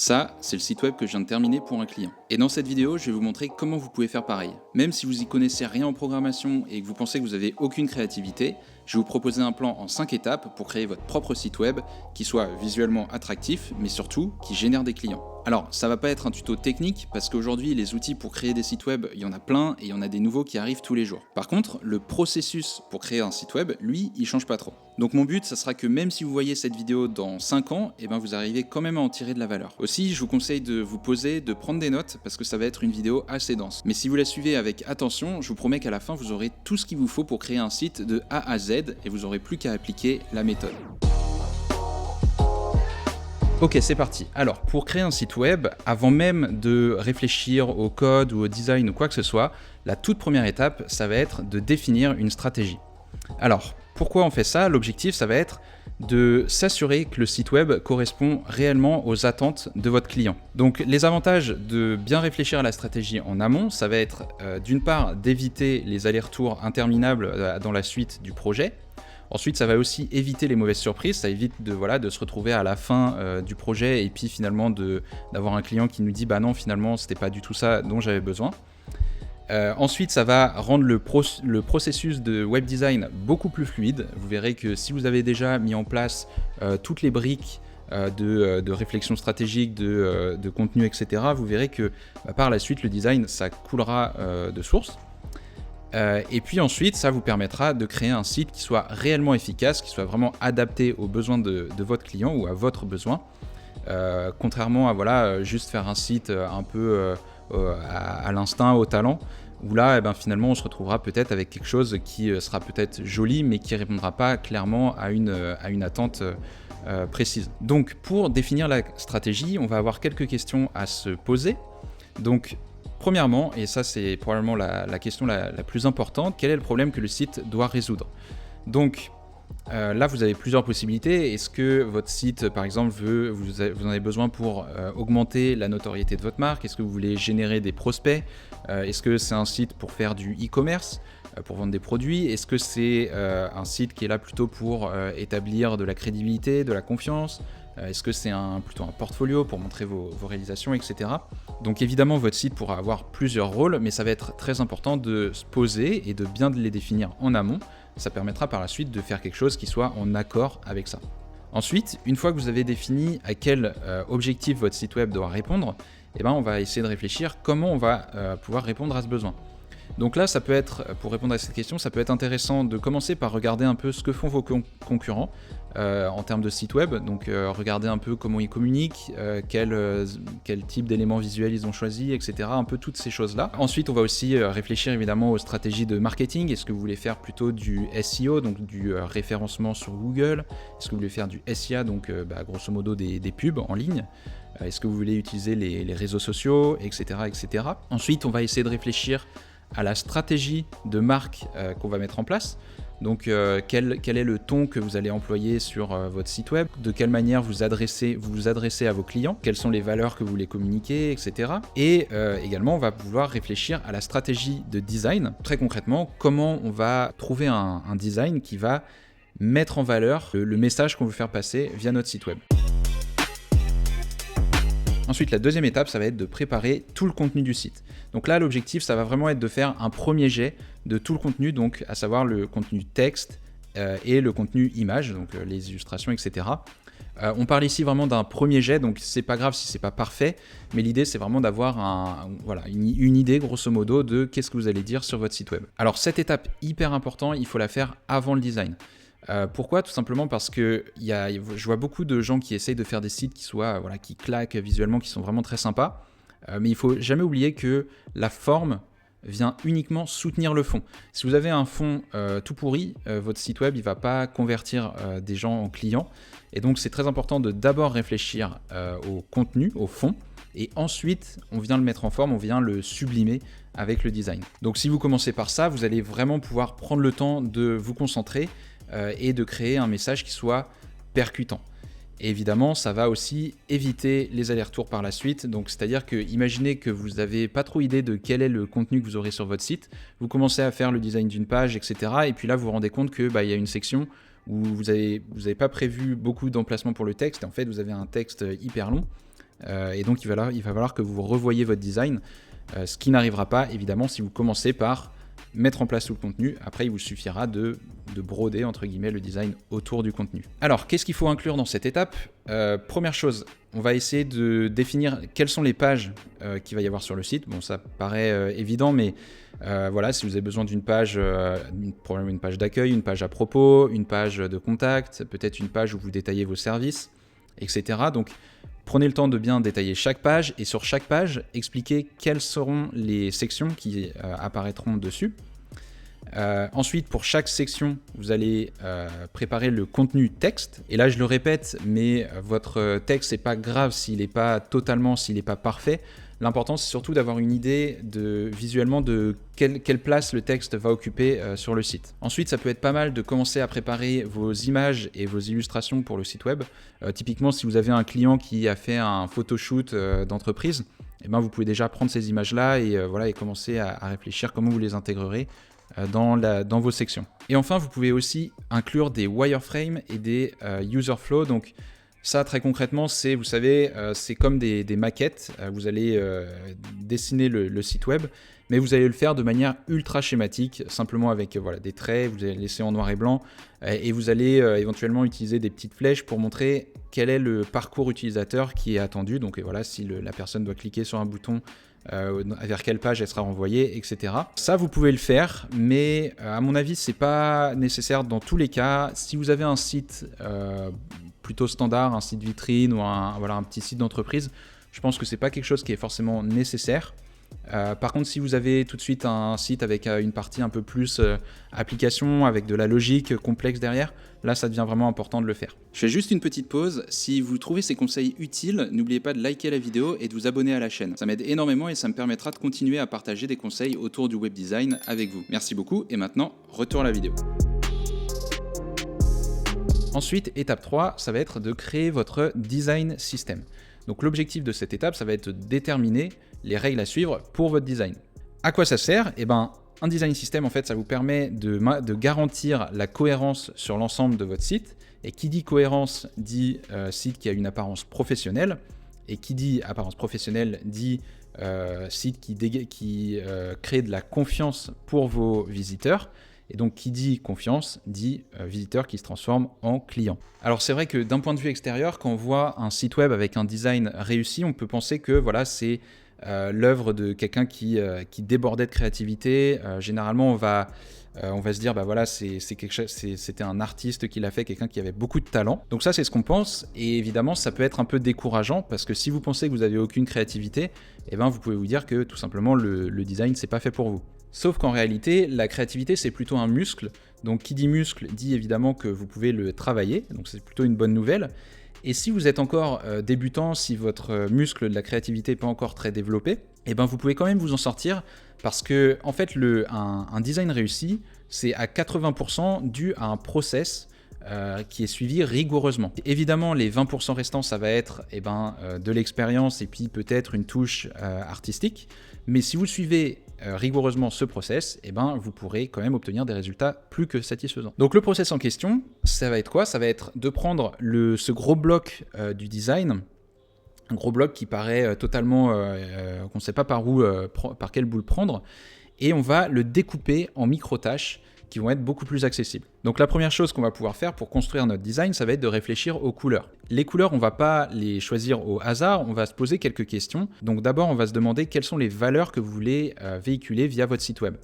Ça, c'est le site web que je viens de terminer pour un client. Et dans cette vidéo, je vais vous montrer comment vous pouvez faire pareil. Même si vous y connaissez rien en programmation et que vous pensez que vous n'avez aucune créativité, je vais vous proposer un plan en 5 étapes pour créer votre propre site web qui soit visuellement attractif, mais surtout qui génère des clients. Alors, ça va pas être un tuto technique parce qu'aujourd'hui, les outils pour créer des sites web, il y en a plein et il y en a des nouveaux qui arrivent tous les jours. Par contre, le processus pour créer un site web, lui, il change pas trop. Donc mon but, ça sera que même si vous voyez cette vidéo dans 5 ans, vous arrivez quand même à en tirer de la valeur. Aussi, je vous conseille de vous poser, de prendre des notes parce que ça va être une vidéo assez dense. Mais si vous la suivez avec attention, je vous promets qu'à la fin, vous aurez tout ce qu'il vous faut pour créer un site de A à Z et vous aurez plus qu'à appliquer la méthode. Ok, c'est parti. Alors, pour créer un site web, avant même de réfléchir au code ou au design ou quoi que ce soit, la toute première étape, ça va être de définir une stratégie. Alors, pourquoi on fait ça? L'objectif, ça va être de s'assurer que le site web correspond réellement aux attentes de votre client. Donc, les avantages de bien réfléchir à la stratégie en amont, ça va être d'une part d'éviter les allers-retours interminables dans la suite du projet. Ensuite, ça va aussi éviter les mauvaises surprises, ça évite de se retrouver à la fin du projet et puis finalement d'avoir un client qui nous dit « bah non, finalement, c'était pas du tout ça dont j'avais besoin ». Ensuite, ça va rendre le processus de web design beaucoup plus fluide. Vous verrez que si vous avez déjà mis en place toutes les briques de réflexion stratégique, de contenu, etc., vous verrez que par la suite, le design, ça coulera de source. Et puis ensuite, ça vous permettra de créer un site qui soit réellement efficace, qui soit vraiment adapté aux besoins de votre client ou à votre besoin. Contrairement à juste faire un site un peu à l'instinct, au talent, où là, finalement, on se retrouvera peut-être avec quelque chose qui sera peut-être joli, mais qui ne répondra pas clairement à une attente précise. Donc, pour définir la stratégie, on va avoir quelques questions à se poser. Donc, premièrement, et ça c'est probablement la question la plus importante, quel est le problème que le site doit résoudre? Donc là vous avez plusieurs possibilités. Est-ce que votre site par exemple vous en avez besoin pour augmenter la notoriété de votre marque? Est-ce que vous voulez générer des prospects? Est-ce que c'est un site pour faire du e-commerce, pour vendre des produits? Est-ce que c'est un site qui est là plutôt pour établir de la crédibilité, de la confiance? Est-ce que c'est plutôt un portfolio pour montrer vos réalisations, etc. Donc évidemment, votre site pourra avoir plusieurs rôles, mais ça va être très important de se poser et de bien les définir en amont. Ça permettra par la suite de faire quelque chose qui soit en accord avec ça. Ensuite, une fois que vous avez défini à quel objectif votre site web doit répondre, on va essayer de réfléchir comment on va pouvoir répondre à ce besoin. Donc là, ça peut être, pour répondre à cette question, ça peut être intéressant de commencer par regarder un peu ce que font vos concurrents en termes de site web. Donc regarder un peu comment ils communiquent, quel type d'éléments visuels ils ont choisi, etc. Un peu toutes ces choses-là. Ensuite, on va aussi réfléchir évidemment aux stratégies de marketing. Est-ce que vous voulez faire plutôt du SEO, donc du référencement sur Google? Est-ce que vous voulez faire du SIA, donc grosso modo des pubs en ligne? Est-ce que vous voulez utiliser les réseaux sociaux, etc., etc. Ensuite, on va essayer de réfléchir à la stratégie de marque qu'on va mettre en place. Donc quel est le ton que vous allez employer sur votre site web, de quelle manière vous vous adressez à vos clients, quelles sont les valeurs que vous voulez communiquer, etc. Et également, on va pouvoir réfléchir à la stratégie de design. Très concrètement, comment on va trouver un design qui va mettre en valeur le message qu'on veut faire passer via notre site web. Ensuite, la deuxième étape, ça va être de préparer tout le contenu du site. Donc là, l'objectif, ça va vraiment être de faire un premier jet de tout le contenu, donc à savoir le contenu texte et le contenu image, donc les illustrations, etc. On parle ici vraiment d'un premier jet, donc c'est pas grave si c'est pas parfait, mais l'idée c'est vraiment d'avoir une idée grosso modo de qu'est-ce que vous allez dire sur votre site web. Alors cette étape hyper importante, il faut la faire avant le design. Pourquoi? Tout simplement parce que je vois beaucoup de gens qui essayent de faire des sites qui claquent visuellement, qui sont vraiment très sympas, mais il ne faut jamais oublier que la forme vient uniquement soutenir le fond. Si vous avez un fond tout pourri, votre site web ne va pas convertir des gens en clients, et donc c'est très important de d'abord réfléchir au contenu, au fond, et ensuite on vient le mettre en forme, on vient le sublimer avec le design. Donc si vous commencez par ça, vous allez vraiment pouvoir prendre le temps de vous concentrer et de créer un message qui soit percutant. Et évidemment, ça va aussi éviter les allers-retours par la suite. Donc, c'est-à-dire que imaginez que vous n'avez pas trop idée de quel est le contenu que vous aurez sur votre site. Vous commencez à faire le design d'une page, etc. Et puis là, vous vous rendez compte que y a une section où vous avez pas prévu beaucoup d'emplacements pour le texte. Et en fait, vous avez un texte hyper long. et donc il va falloir que vous revoyiez votre design, ce qui n'arrivera pas évidemment si vous commencez par mettre en place tout le contenu. Après, il vous suffira de broder entre guillemets le design autour du contenu. Alors, qu'est-ce qu'il faut inclure dans cette étape? Première chose, on va essayer de définir quelles sont les pages qu'il va y avoir sur le site. Bon, ça paraît évident, mais voilà, si vous avez besoin d'une page, probablement une page d'accueil, une page à propos, une page de contact, peut-être une page où vous détaillez vos services, etc. Donc, prenez le temps de bien détailler chaque page et sur chaque page, expliquez quelles seront les sections qui apparaîtront dessus. Ensuite, pour chaque section, vous allez préparer le contenu texte. Et là, je le répète, mais votre texte, c'est pas grave s'il n'est pas totalement, s'il n'est pas parfait. L'important, c'est surtout d'avoir une idée visuellement de quelle place le texte va occuper sur le site. Ensuite, ça peut être pas mal de commencer à préparer vos images et vos illustrations pour le site web. Typiquement, si vous avez un client qui a fait un photoshoot d'entreprise, eh ben, vous pouvez déjà prendre ces images-là et, et commencer à réfléchir comment vous les intégrerez dans vos sections. Et enfin, vous pouvez aussi inclure des wireframes et des user flow. Donc, ça, très concrètement, c'est, vous savez, c'est comme des maquettes. Vous allez dessiner le site web, mais vous allez le faire de manière ultra schématique, simplement avec des traits, vous allez laisser en noir et blanc, et vous allez éventuellement utiliser des petites flèches pour montrer quel est le parcours utilisateur qui est attendu. Donc voilà, si la personne doit cliquer sur un bouton, vers quelle page elle sera renvoyée, etc. Ça, vous pouvez le faire, mais à mon avis, c'est pas nécessaire dans tous les cas. Si vous avez un site plutôt standard, un site vitrine ou un petit site d'entreprise, je pense que c'est pas quelque chose qui est forcément nécessaire. Par contre, si vous avez tout de suite un site avec une partie un peu plus application, avec de la logique complexe derrière, là ça devient vraiment important de le faire. Je fais juste une petite pause. Si vous trouvez ces conseils utiles, n'oubliez pas de liker la vidéo et de vous abonner à la chaîne. Ça m'aide énormément et ça me permettra de continuer à partager des conseils autour du web design avec vous. Merci beaucoup et maintenant, retour à la vidéo. Ensuite, étape 3, ça va être de créer votre design system. Donc l'objectif de cette étape, ça va être de déterminer les règles à suivre pour votre design. À quoi ça sert? Eh ben, un design system, en fait, ça vous permet de garantir la cohérence sur l'ensemble de votre site. Et qui dit cohérence dit site qui a une apparence professionnelle. Et qui dit apparence professionnelle dit site qui crée de la confiance pour vos visiteurs. Et donc, qui dit confiance, dit visiteur qui se transforme en client. Alors, c'est vrai que d'un point de vue extérieur, quand on voit un site web avec un design réussi, on peut penser que voilà, c'est l'œuvre de quelqu'un qui débordait de créativité. Généralement, on va se dire, bah voilà, c'était un artiste qui l'a fait, quelqu'un qui avait beaucoup de talent. Donc ça, c'est ce qu'on pense. Et évidemment, ça peut être un peu décourageant parce que si vous pensez que vous n'avez aucune créativité, eh ben, vous pouvez vous dire que tout simplement, le design, c'est pas fait pour vous. Sauf qu'en réalité, la créativité, c'est plutôt un muscle. Donc, qui dit muscle, dit évidemment que vous pouvez le travailler. Donc, c'est plutôt une bonne nouvelle. Et si vous êtes encore débutant, si votre muscle de la créativité n'est pas encore très développé, eh ben, vous pouvez quand même vous en sortir parce que, en fait, un design réussi, c'est à 80% dû à un process qui est suivi rigoureusement. Évidemment, les 20% restants, ça va être de l'expérience et puis peut-être une touche artistique. Mais si vous suivez rigoureusement ce process, vous pourrez quand même obtenir des résultats plus que satisfaisants. Donc le process en question, ça va être quoi? Ça va être de prendre ce gros bloc du design, un gros bloc qui paraît totalement, qu'on ne sait pas par quel bout le prendre, et on va le découper en micro-tâches qui vont être beaucoup plus accessibles. Donc la première chose qu'on va pouvoir faire pour construire notre design, ça va être de réfléchir aux couleurs. Les couleurs, on ne va pas les choisir au hasard, on va se poser quelques questions. Donc d'abord, on va se demander quelles sont les valeurs que vous voulez véhiculer via votre site web.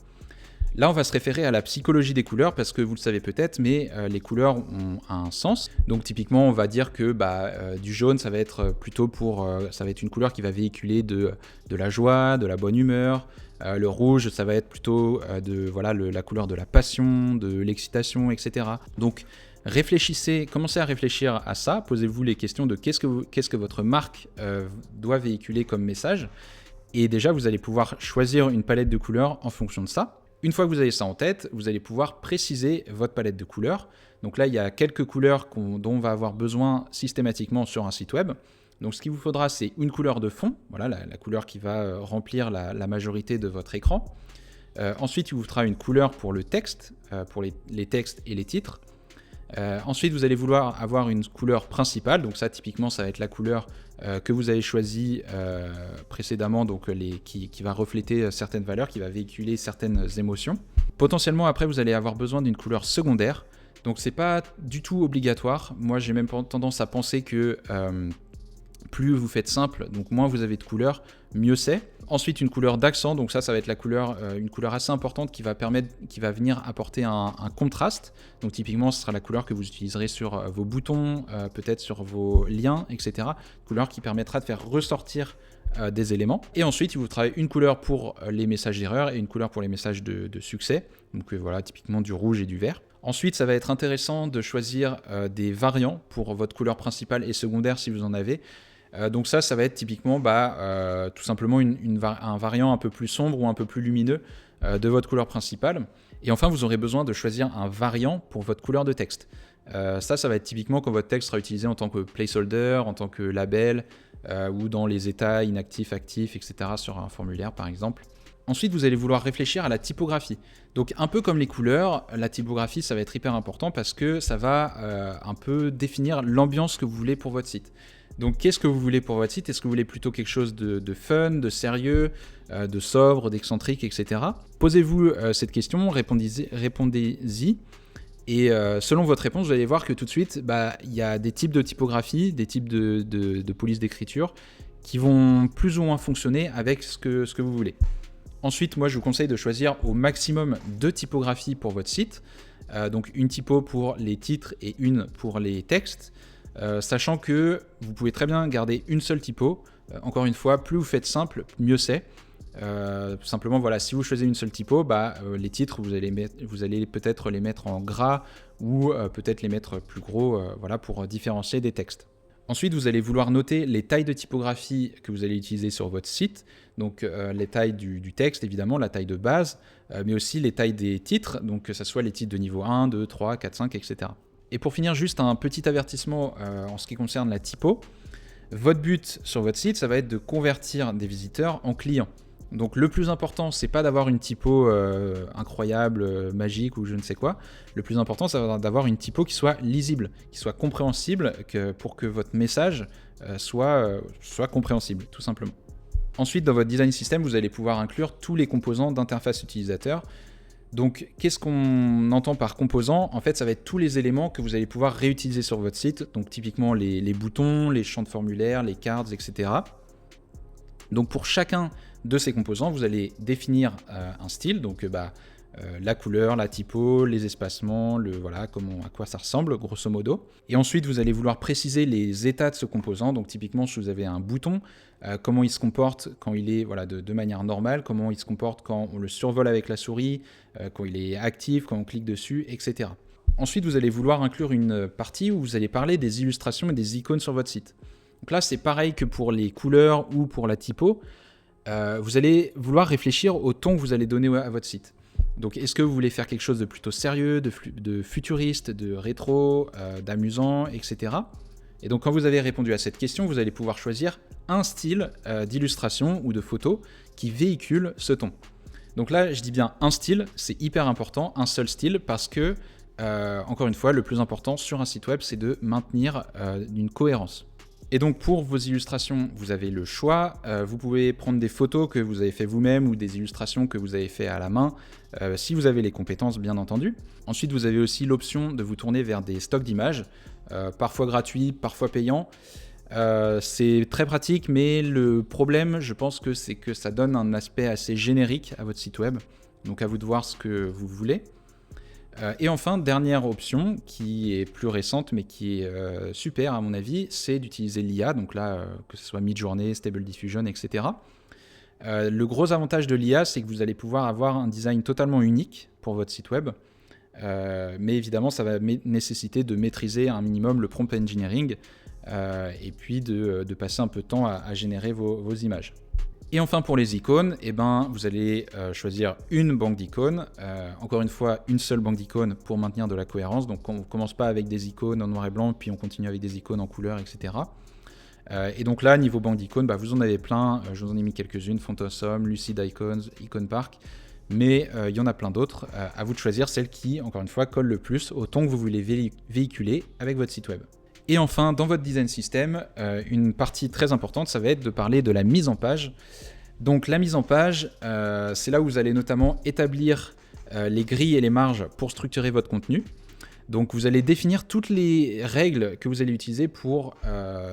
Là, on va se référer à la psychologie des couleurs parce que vous le savez peut-être, mais les couleurs ont un sens. Donc typiquement, on va dire que du jaune, ça va être plutôt ça va être une couleur qui va véhiculer de la joie, de la bonne humeur. Le rouge, ça va être plutôt la couleur de la passion, de l'excitation, etc. Donc commencez à réfléchir à ça, posez-vous les questions de qu'est-ce que votre marque doit véhiculer comme message. Et déjà, vous allez pouvoir choisir une palette de couleurs en fonction de ça. Une fois que vous avez ça en tête, vous allez pouvoir préciser votre palette de couleurs. Donc là, il y a quelques couleurs dont on va avoir besoin systématiquement sur un site web. Donc ce qu'il vous faudra, c'est une couleur de fond, voilà la couleur qui va remplir la majorité de votre écran. Ensuite, il vous faudra une couleur pour le texte, pour les textes et les titres. Ensuite, vous allez vouloir avoir une couleur principale, donc ça typiquement ça va être la couleur que vous avez choisi précédemment, donc qui va refléter certaines valeurs, qui va véhiculer certaines émotions. Potentiellement, après, vous allez avoir besoin d'une couleur secondaire. Donc, c'est pas du tout obligatoire. Moi, j'ai même tendance à penser que plus vous faites simple, donc moins vous avez de couleurs, mieux c'est. Ensuite, une couleur d'accent, donc ça va être la couleur, une couleur assez importante qui va venir apporter un contraste. Donc typiquement, ce sera la couleur que vous utiliserez sur vos boutons, peut-être sur vos liens, etc. Couleur qui permettra de faire ressortir des éléments. Et ensuite, il vous travaille une couleur pour les messages d'erreur et une couleur pour les messages de succès. Donc voilà, typiquement du rouge et du vert. Ensuite, ça va être intéressant de choisir des variants pour votre couleur principale et secondaire si vous en avez. Donc ça va être typiquement tout simplement un variant un peu plus sombre ou un peu plus lumineux de votre couleur principale. Et enfin, vous aurez besoin de choisir un variant pour votre couleur de texte. Ça va être typiquement quand votre texte sera utilisé en tant que placeholder, en tant que label, ou dans les états inactifs, actifs, etc. sur un formulaire par exemple. Ensuite, vous allez vouloir réfléchir à la typographie. Donc un peu comme les couleurs, la typographie, ça va être hyper important parce que ça va un peu définir l'ambiance que vous voulez pour votre site. Donc qu'est-ce que vous voulez pour votre site? Est-ce que vous voulez plutôt quelque chose de fun, de sérieux, de sobre, d'excentrique, etc. Posez-vous cette question, répondez-y. Et selon votre réponse, vous allez voir que tout de suite, il y a des types de typographie, des types de police d'écriture qui vont plus ou moins fonctionner avec ce que vous voulez. Ensuite, moi, je vous conseille de choisir au maximum 2 typographies pour votre site. Donc une typo pour les titres et une pour les textes. Sachant que vous pouvez très bien garder une seule typo. Encore une fois, plus vous faites simple, mieux c'est. Simplement, voilà, si vous choisissez une seule typo, les titres, vous allez peut-être les mettre en gras ou peut-être les mettre plus gros, voilà, pour différencier des textes. Ensuite, vous allez vouloir noter les tailles de typographie que vous allez utiliser sur votre site. Donc les tailles du texte, évidemment, la taille de base, mais aussi les tailles des titres, donc que ce soit les titres de niveau 1, 2, 3, 4, 5, etc. Et pour finir, juste un petit avertissement en ce qui concerne la typo. Votre but sur votre site, ça va être de convertir des visiteurs en clients. Donc le plus important, c'est pas d'avoir une typo incroyable, magique ou je ne sais quoi. Le plus important, c'est d'avoir une typo qui soit lisible, qui soit compréhensible, pour que votre message soit compréhensible, tout simplement. Ensuite, dans votre design system, vous allez pouvoir inclure tous les composants d'interface utilisateur. Donc, qu'est-ce qu'on entend par composants? En fait, ça va être tous les éléments que vous allez pouvoir réutiliser sur votre site. Donc, typiquement les boutons, les champs de formulaire, les cards, etc. Donc, pour chacun de ces composants, vous allez définir un style. Donc, la couleur, la typo, les espacements, voilà, à quoi ça ressemble, grosso modo. Et ensuite, vous allez vouloir préciser les états de ce composant. Donc, typiquement, si vous avez un bouton, comment il se comporte quand il est de manière normale, comment il se comporte quand on le survole avec la souris, quand il est actif, quand on clique dessus, etc. Ensuite, vous allez vouloir inclure une partie où vous allez parler des illustrations et des icônes sur votre site. Donc là, c'est pareil que pour les couleurs ou pour la typo. Vous allez vouloir réfléchir au ton que vous allez donner à votre site. Donc, est-ce que vous voulez faire quelque chose de plutôt sérieux, de futuriste, de rétro, d'amusant, etc. Et donc, quand vous avez répondu à cette question, vous allez pouvoir choisir un style d'illustration ou de photo qui véhicule ce ton. Donc là, je dis bien un style, c'est hyper important, un seul style, parce que, encore une fois, le plus important sur un site web, c'est de maintenir une cohérence. Et donc pour vos illustrations, vous avez le choix. Vous pouvez prendre des photos que vous avez fait vous-même ou des illustrations que vous avez fait à la main, si vous avez les compétences bien entendu. Ensuite, vous avez aussi l'option de vous tourner vers des stocks d'images, parfois gratuits, parfois payants. C'est très pratique, mais le problème, je pense que c'est que ça donne un aspect assez générique à votre site web. Donc à vous de voir ce que vous voulez. Et enfin, dernière option qui est plus récente mais qui est super à mon avis, c'est d'utiliser l'IA, donc là que ce soit Midjourney, Stable Diffusion, etc. Le gros avantage de l'IA, c'est que vous allez pouvoir avoir un design totalement unique pour votre site web, mais évidemment ça va nécessiter de maîtriser un minimum le prompt engineering et puis de passer un peu de temps à générer vos images. Et enfin pour les icônes, vous allez choisir une banque d'icônes. Encore une fois, une seule banque d'icônes pour maintenir de la cohérence. Donc on ne commence pas avec des icônes en noir et blanc, puis on continue avec des icônes en couleur, etc. Et donc là, niveau banque d'icônes, vous en avez plein. Je vous en ai mis quelques-unes, Font Awesome, Lucid Icons, Icon Park. Mais il y en a plein d'autres. À vous de choisir celle qui, encore une fois, colle le plus au ton que vous voulez véhiculer avec votre site web. Et enfin, dans votre design system, une partie très importante, ça va être de parler de la mise en page. Donc la mise en page, c'est là où vous allez notamment établir les grilles et les marges pour structurer votre contenu. Donc vous allez définir toutes les règles que vous allez utiliser pour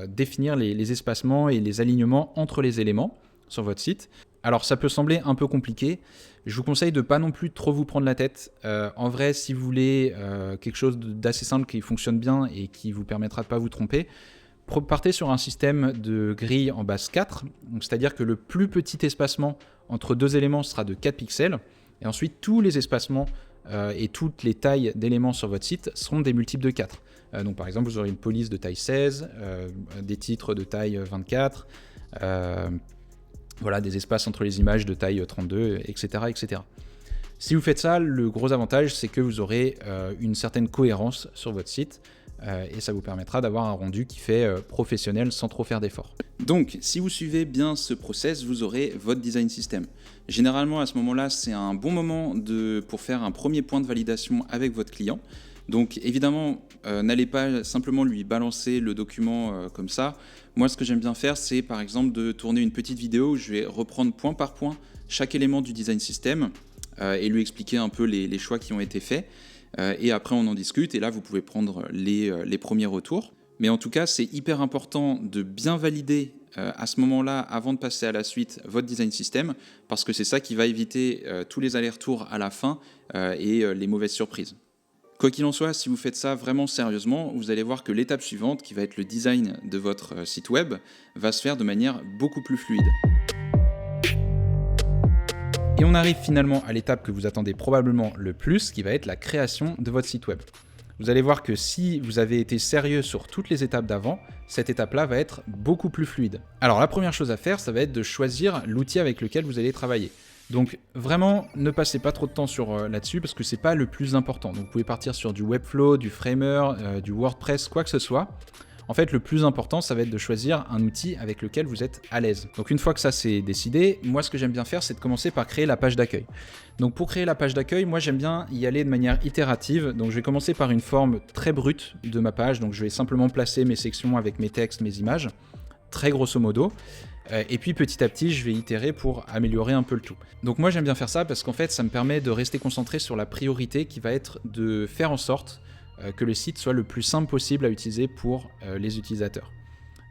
définir les espacements et les alignements entre les éléments sur votre site. Alors ça peut sembler un peu compliqué, je vous conseille de ne pas non plus trop vous prendre la tête. En vrai, si vous voulez quelque chose d'assez simple qui fonctionne bien et qui vous permettra de ne pas vous tromper, partez sur un système de grille en base 4, c'est-à-dire que le plus petit espacement entre deux éléments sera de 4 pixels, et ensuite tous les espacements et toutes les tailles d'éléments sur votre site seront des multiples de 4. Donc par exemple, vous aurez une police de taille 16, des titres de taille 24, voilà, des espaces entre les images de taille 32, etc., etc. Si vous faites ça, le gros avantage, c'est que vous aurez une certaine cohérence sur votre site et ça vous permettra d'avoir un rendu qui fait professionnel sans trop faire d'efforts. Donc, si vous suivez bien ce process, vous aurez votre design system. Généralement, à ce moment-là, c'est un bon moment pour faire un premier point de validation avec votre client. Donc évidemment, n'allez pas simplement lui balancer le document comme ça. Moi, ce que j'aime bien faire, c'est par exemple de tourner une petite vidéo où je vais reprendre point par point chaque élément du design system et lui expliquer un peu les choix qui ont été faits. Et après, on en discute et là, vous pouvez prendre les premiers retours. Mais en tout cas, c'est hyper important de bien valider à ce moment-là, avant de passer à la suite, votre design system, parce que c'est ça qui va éviter tous les allers-retours à la fin et les mauvaises surprises. Quoi qu'il en soit, si vous faites ça vraiment sérieusement, vous allez voir que l'étape suivante, qui va être le design de votre site web, va se faire de manière beaucoup plus fluide. Et on arrive finalement à l'étape que vous attendez probablement le plus, qui va être la création de votre site web. Vous allez voir que si vous avez été sérieux sur toutes les étapes d'avant, cette étape-là va être beaucoup plus fluide. Alors la première chose à faire, ça va être de choisir l'outil avec lequel vous allez travailler. Donc vraiment, ne passez pas trop de temps là-dessus parce que c'est pas le plus important. Donc vous pouvez partir sur du Webflow, du Framer, du WordPress, quoi que ce soit. En fait, le plus important, ça va être de choisir un outil avec lequel vous êtes à l'aise. Donc une fois que ça c'est décidé, moi ce que j'aime bien faire, c'est de commencer par créer la page d'accueil. Donc pour créer la page d'accueil, moi j'aime bien y aller de manière itérative. Donc je vais commencer par une forme très brute de ma page. Donc je vais simplement placer mes sections avec mes textes, mes images, très grosso modo. Et puis petit à petit, je vais itérer pour améliorer un peu le tout. Donc moi j'aime bien faire ça parce qu'en fait, ça me permet de rester concentré sur la priorité qui va être de faire en sorte que le site soit le plus simple possible à utiliser pour les utilisateurs.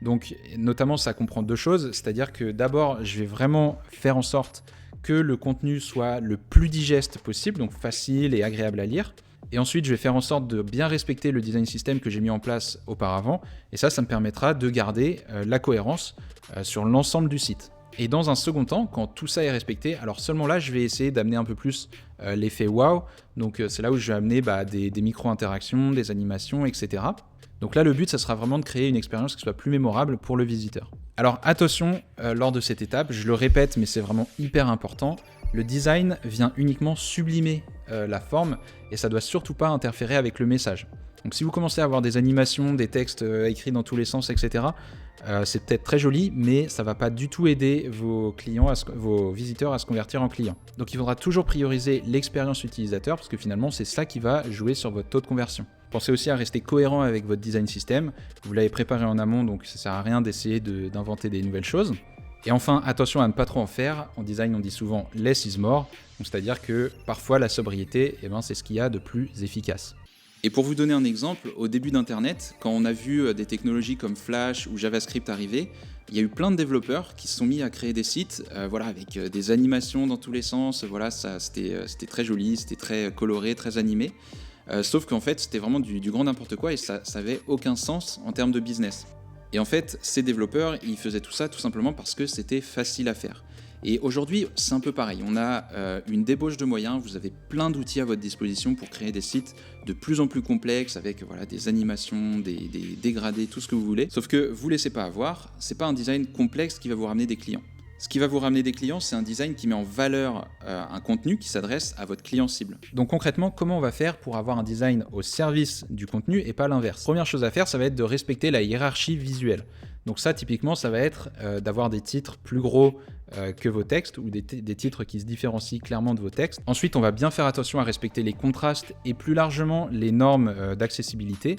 Donc notamment, ça comprend deux choses, c'est-à-dire que d'abord, je vais vraiment faire en sorte que le contenu soit le plus digeste possible, donc facile et agréable à lire. Et ensuite, je vais faire en sorte de bien respecter le design system que j'ai mis en place auparavant. Et ça me permettra de garder la cohérence sur l'ensemble du site. Et dans un second temps, quand tout ça est respecté, alors seulement là, je vais essayer d'amener un peu plus l'effet wow. Donc c'est là où je vais amener des micro-interactions, des animations, etc. Donc là, le but, ça sera vraiment de créer une expérience qui soit plus mémorable pour le visiteur. Alors attention, lors de cette étape, je le répète, mais c'est vraiment hyper important, le design vient uniquement sublimer la forme et ça doit surtout pas interférer avec le message. Donc si vous commencez à avoir des animations, des textes écrits dans tous les sens, etc., c'est peut-être très joli, mais ça va pas du tout aider vos visiteurs à se convertir en clients. Donc il faudra toujours prioriser l'expérience utilisateur parce que finalement c'est ça qui va jouer sur votre taux de conversion. Pensez aussi à rester cohérent avec votre design system. Vous l'avez préparé en amont, donc ça sert à rien d'essayer d'inventer des nouvelles choses. Et enfin, attention à ne pas trop en faire. En design, on dit souvent less is more, c'est-à-dire que parfois la sobriété, c'est ce qu'il y a de plus efficace. Et pour vous donner un exemple, au début d'Internet, quand on a vu des technologies comme Flash ou JavaScript arriver, il y a eu plein de développeurs qui se sont mis à créer des sites avec des animations dans tous les sens. Voilà, c'était très joli, c'était très coloré, très animé. Sauf qu'en fait, c'était vraiment du grand n'importe quoi et ça n'avait aucun sens en termes de business. Et en fait, ces développeurs, ils faisaient tout ça tout simplement parce que c'était facile à faire. Et aujourd'hui, c'est un peu pareil. On a une débauche de moyens, vous avez plein d'outils à votre disposition pour créer des sites de plus en plus complexes avec des animations, des dégradés, tout ce que vous voulez. Sauf que vous ne laissez pas avoir, c'est pas un design complexe qui va vous ramener des clients. Ce qui va vous ramener des clients, c'est un design qui met en valeur un contenu qui s'adresse à votre client cible. Donc concrètement, comment on va faire pour avoir un design au service du contenu et pas l'inverse ? Première chose à faire, ça va être de respecter la hiérarchie visuelle. Donc ça, typiquement, ça va être d'avoir des titres plus gros que vos textes ou des titres qui se différencient clairement de vos textes. Ensuite, on va bien faire attention à respecter les contrastes et plus largement les normes d'accessibilité.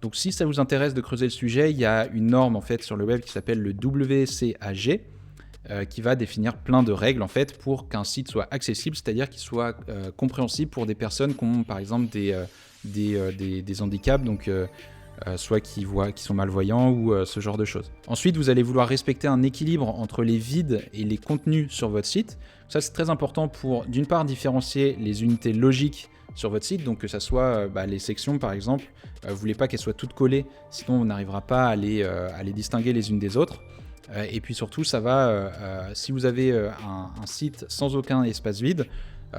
Donc si ça vous intéresse de creuser le sujet, il y a une norme en fait sur le web qui s'appelle le WCAG, qui va définir plein de règles en fait pour qu'un site soit accessible, c'est-à-dire qu'il soit compréhensible pour des personnes qui ont par exemple des handicaps, donc soit qui sont malvoyants ou ce genre de choses. Ensuite, vous allez vouloir respecter un équilibre entre les vides et les contenus sur votre site. Ça, c'est très important pour, d'une part, différencier les unités logiques sur votre site, donc que ça soit les sections par exemple, vous voulez pas qu'elles soient toutes collées, sinon on n'arrivera pas à les distinguer les unes des autres. Et puis surtout, ça va, si vous avez un site sans aucun espace vide,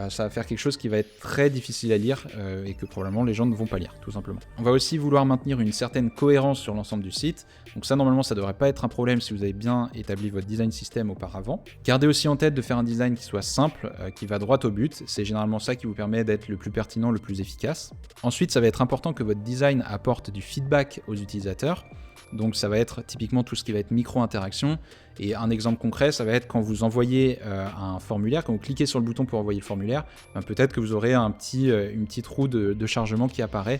ça va faire quelque chose qui va être très difficile à lire et que probablement les gens ne vont pas lire, tout simplement. On va aussi vouloir maintenir une certaine cohérence sur l'ensemble du site. Donc ça, normalement, ça ne devrait pas être un problème si vous avez bien établi votre design system auparavant. Gardez aussi en tête de faire un design qui soit simple, qui va droit au but. C'est généralement ça qui vous permet d'être le plus pertinent, le plus efficace. Ensuite, ça va être important que votre design apporte du feedback aux utilisateurs. Donc ça va être typiquement tout ce qui va être micro-interaction. Et un exemple concret, ça va être quand vous envoyez un formulaire, quand vous cliquez sur le bouton pour envoyer le formulaire, peut-être que vous aurez une petite roue de chargement qui apparaît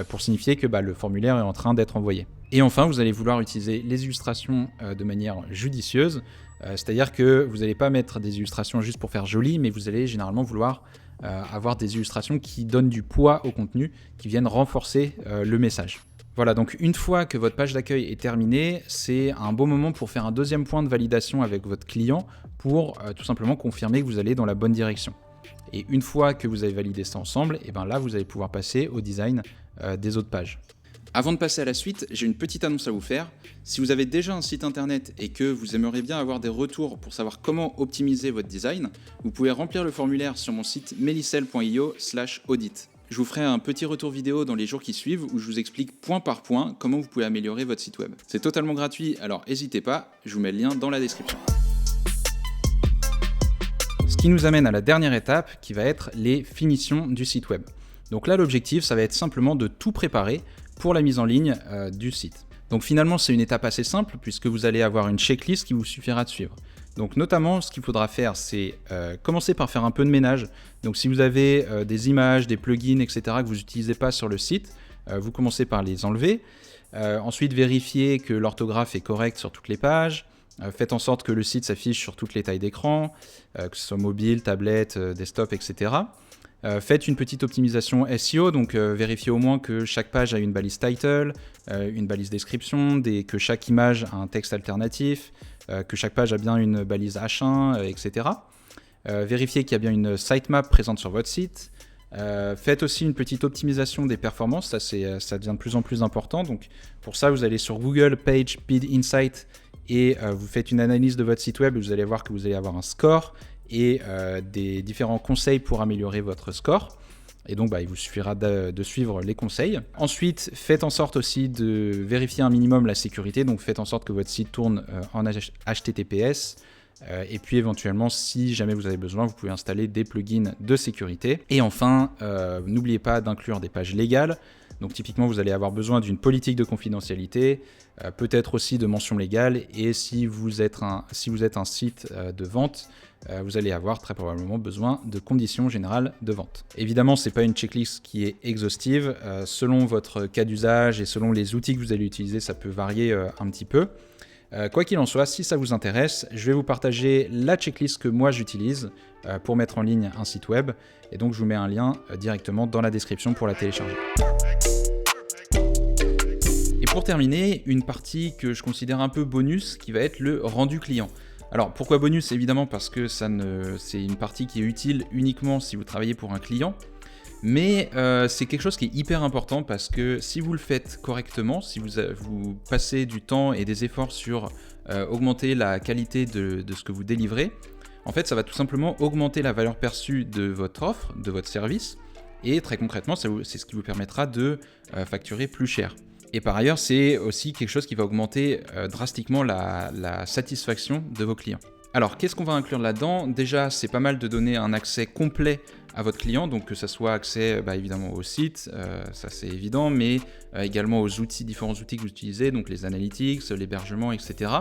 pour signifier que le formulaire est en train d'être envoyé. Et enfin, vous allez vouloir utiliser les illustrations de manière judicieuse, c'est-à-dire que vous n'allez pas mettre des illustrations juste pour faire joli, mais vous allez généralement vouloir avoir des illustrations qui donnent du poids au contenu, qui viennent renforcer le message. Voilà, donc une fois que votre page d'accueil est terminée, c'est un bon moment pour faire un deuxième point de validation avec votre client pour tout simplement confirmer que vous allez dans la bonne direction. Et une fois que vous avez validé ça ensemble, et là vous allez pouvoir passer au design des autres pages. Avant de passer à la suite, j'ai une petite annonce à vous faire. Si vous avez déjà un site internet et que vous aimeriez bien avoir des retours pour savoir comment optimiser votre design, vous pouvez remplir le formulaire sur mon site melicel.io/audit. Je vous ferai un petit retour vidéo dans les jours qui suivent où je vous explique point par point comment vous pouvez améliorer votre site web. C'est totalement gratuit, alors n'hésitez pas, je vous mets le lien dans la description. Ce qui nous amène à la dernière étape qui va être les finitions du site web. Donc là, l'objectif, ça va être simplement de tout préparer pour la mise en ligne du site. Donc finalement, c'est une étape assez simple puisque vous allez avoir une checklist qui vous suffira de suivre. Donc notamment, ce qu'il faudra faire, c'est commencer par faire un peu de ménage. Donc si vous avez des images, des plugins, etc. que vous n'utilisez pas sur le site, vous commencez par les enlever. Ensuite, vérifiez que l'orthographe est correcte sur toutes les pages. Faites en sorte que le site s'affiche sur toutes les tailles d'écran, que ce soit mobile, tablette, desktop, etc. Faites une petite optimisation SEO, donc vérifiez au moins que chaque page a une balise title, une balise description, que chaque image a un texte alternatif, que chaque page a bien une balise H1, etc. Vérifiez qu'il y a bien une sitemap présente sur votre site. Faites aussi une petite optimisation des performances, ça devient de plus en plus important. Donc pour ça, vous allez sur Google Page Speed Insight et vous faites une analyse de votre site web et vous allez voir que vous allez avoir un score et des différents conseils pour améliorer votre score. Et donc il vous suffira de suivre les conseils. Ensuite, faites en sorte aussi de vérifier un minimum la sécurité, donc faites en sorte que votre site tourne en HTTPS. Et puis éventuellement, si jamais vous avez besoin, vous pouvez installer des plugins de sécurité. Et enfin, n'oubliez pas d'inclure des pages légales. Donc typiquement, vous allez avoir besoin d'une politique de confidentialité, peut-être aussi de mentions légales. Et si vous êtes un site de vente, vous allez avoir très probablement besoin de conditions générales de vente. Évidemment, ce n'est pas une checklist qui est exhaustive. Selon votre cas d'usage et selon les outils que vous allez utiliser, ça peut varier un petit peu. Quoi qu'il en soit, si ça vous intéresse, je vais vous partager la checklist que moi j'utilise pour mettre en ligne un site web. Et donc je vous mets un lien directement dans la description pour la télécharger. Et pour terminer, une partie que je considère un peu bonus qui va être le rendu client. Alors pourquoi bonus? Évidemment parce que c'est une partie qui est utile uniquement si vous travaillez pour un client. Mais c'est quelque chose qui est hyper important parce que si vous le faites correctement, si vous passez du temps et des efforts sur augmenter la qualité de ce que vous délivrez, en fait ça va tout simplement augmenter la valeur perçue de votre offre, de votre service, et très concrètement c'est ce qui vous permettra de facturer plus cher. Et par ailleurs, c'est aussi quelque chose qui va augmenter drastiquement la satisfaction de vos clients. Alors, qu'est-ce qu'on va inclure là-dedans? Déjà, c'est pas mal de donner un accès complet à votre client, donc que ça soit accès évidemment au site, ça c'est évident, mais également aux différents outils que vous utilisez, donc les analytics, l'hébergement, etc.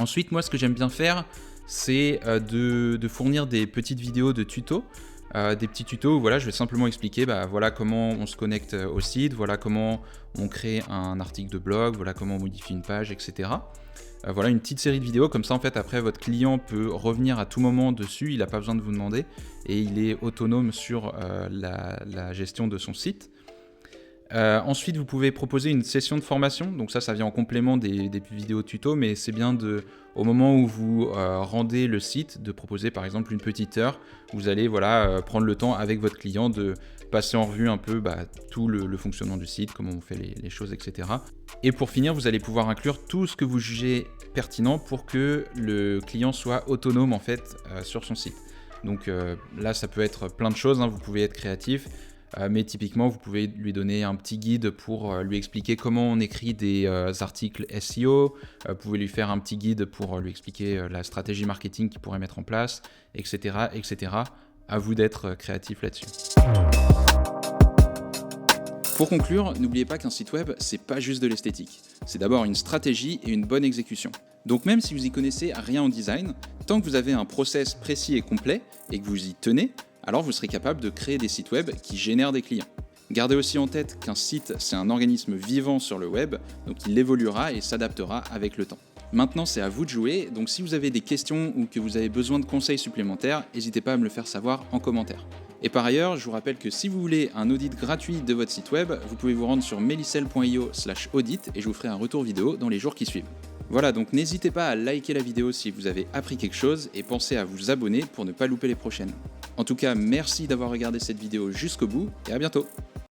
Ensuite, moi, ce que j'aime bien faire, c'est de fournir des petites vidéos de tutos. des petits tutos où voilà, je vais simplement expliquer voilà comment on se connecte au site, voilà comment on crée un article de blog, voilà comment on modifie une page, etc. Voilà une petite série de vidéos, comme ça en fait après votre client peut revenir à tout moment dessus, il n'a pas besoin de vous demander et il est autonome sur la gestion de son site. Ensuite, vous pouvez proposer une session de formation, donc ça vient en complément des vidéos tuto, mais c'est bien au moment où vous rendez le site, de proposer par exemple une petite heure, où vous allez prendre le temps avec votre client de passer en revue un peu tout le fonctionnement du site, comment on fait les choses, etc. Et pour finir, vous allez pouvoir inclure tout ce que vous jugez pertinent pour que le client soit autonome en fait sur son site. Donc là, ça peut être plein de choses, hein, vous pouvez être créatif. Mais typiquement, vous pouvez lui donner un petit guide pour lui expliquer comment on écrit des articles SEO. Vous pouvez lui faire un petit guide pour lui expliquer la stratégie marketing qu'il pourrait mettre en place, etc., etc. À vous d'être créatif là-dessus. Pour conclure, n'oubliez pas qu'un site web, c'est pas juste de l'esthétique. C'est d'abord une stratégie et une bonne exécution. Donc même si vous y connaissez rien en design, tant que vous avez un process précis et complet et que vous y tenez, alors vous serez capable de créer des sites web qui génèrent des clients. Gardez aussi en tête qu'un site, c'est un organisme vivant sur le web, donc il évoluera et s'adaptera avec le temps. Maintenant, c'est à vous de jouer, donc si vous avez des questions ou que vous avez besoin de conseils supplémentaires, n'hésitez pas à me le faire savoir en commentaire. Et par ailleurs, je vous rappelle que si vous voulez un audit gratuit de votre site web, vous pouvez vous rendre sur melicel.io/audit et je vous ferai un retour vidéo dans les jours qui suivent. Voilà, donc n'hésitez pas à liker la vidéo si vous avez appris quelque chose et pensez à vous abonner pour ne pas louper les prochaines. En tout cas, merci d'avoir regardé cette vidéo jusqu'au bout et à bientôt.